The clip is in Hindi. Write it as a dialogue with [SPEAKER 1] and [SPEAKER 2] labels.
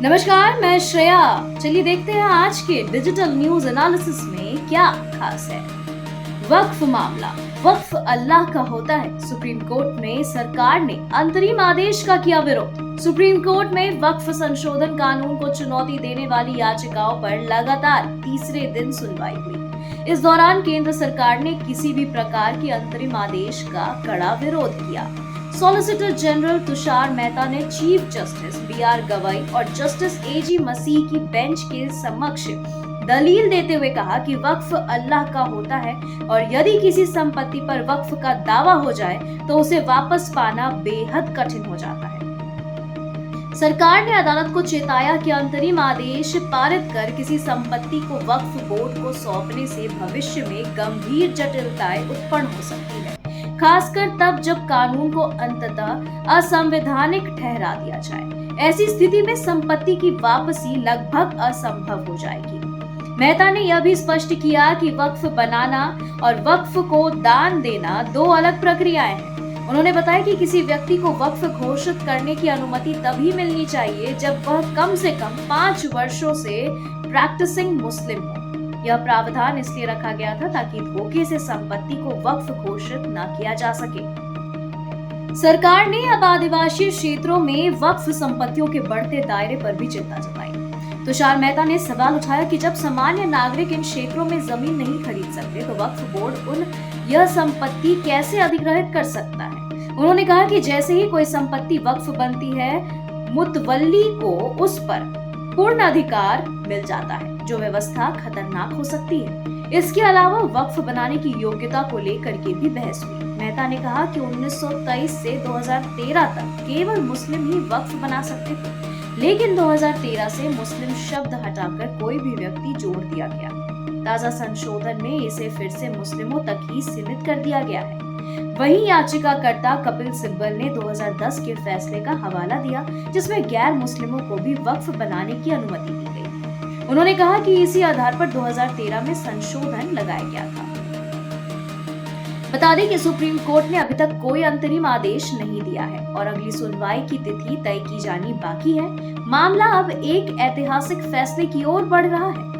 [SPEAKER 1] नमस्कार, मैं श्रेया। चलिए देखते हैं आज के डिजिटल न्यूज एनालिसिस में क्या खास है। वक्फ मामला। वक्फ अल्लाह का होता है। सुप्रीम कोर्ट में सरकार ने अंतरिम आदेश का किया विरोध। सुप्रीम कोर्ट में वक्फ संशोधन कानून को चुनौती देने वाली याचिकाओं पर लगातार तीसरे दिन सुनवाई हुई। इस दौरान केंद्र सरकार ने किसी भी प्रकार के अंतरिम आदेश का कड़ा विरोध किया। सॉलिसिटर जनरल तुषार मेहता ने चीफ जस्टिस बी.आर. गवई और जस्टिस ए.जी. मसीह की बेंच के समक्ष दलील देते हुए कहा कि वक्फ अल्लाह का होता है और यदि किसी संपत्ति पर वक्फ का दावा हो जाए तो उसे वापस पाना बेहद कठिन हो जाता है। सरकार ने अदालत को चेताया कि अंतरिम आदेश पारित कर किसी संपत्ति को वक्फ बोर्ड को सौंपने से भविष्य में गंभीर जटिलताएं उत्पन्न हो सकती है, खासकर तब जब कानून को अंततः असंवैधानिक ठहरा दिया जाए। ऐसी स्थिति में संपत्ति की वापसी लगभग असंभव हो जाएगी। मेहता ने यह भी स्पष्ट किया कि वक्फ बनाना और वक्फ को दान देना दो अलग प्रक्रियाएं हैं। उन्होंने बताया कि किसी व्यक्ति को वक्फ घोषित करने की अनुमति तभी मिलनी चाहिए जब वह कम से कम 5 वर्षों से प्रैक्टिसिंग मुस्लिम हो। यह प्रावधान इसलिए रखा गया था ताकि धोखे से संपत्ति को वक्फ घोषित न किया जा सके। सरकार ने अब आदिवासी क्षेत्रों में वक्फ संपत्तियों के बढ़ते दायरे पर भी चिंता जताई। तुषार मेहता ने सवाल उठाया कि जब सामान्य नागरिक इन क्षेत्रों में जमीन नहीं खरीद सकते तो वक्फ बोर्ड यह संपत्ति कैसे अधिग्रहित कर सकता है। उन्होंने कहा कि जैसे ही कोई संपत्ति वक्फ बनती है, मुतवल्ली को उस पर पूर्ण अधिकार मिल जाता है, जो व्यवस्था खतरनाक हो सकती है। इसके अलावा वक्फ बनाने की योग्यता को लेकर के भी बहस हुई। मेहता ने कहा कि 1923 से 2013 तक केवल मुस्लिम ही वक्फ बना सकते थे, लेकिन 2013 से मुस्लिम शब्द हटाकर कोई भी व्यक्ति जोड़ दिया गया। ताजा संशोधन में इसे फिर से मुस्लिमों तक ही सीमित कर दिया गया है। वहीं याचिकाकर्ता कपिल सिब्बल ने 2010 के फैसले का हवाला दिया, जिसमें गैर मुस्लिमों को भी वक्फ बनाने की अनुमति दी गई। उन्होंने कहा कि इसी आधार पर 2013 में संशोधन लगाया गया था। बता दें कि सुप्रीम कोर्ट ने अभी तक कोई अंतरिम आदेश नहीं दिया है और अगली सुनवाई की तिथि तय की जानी बाकी है। मामला अब एक ऐतिहासिक फैसले की ओर बढ़ रहा है।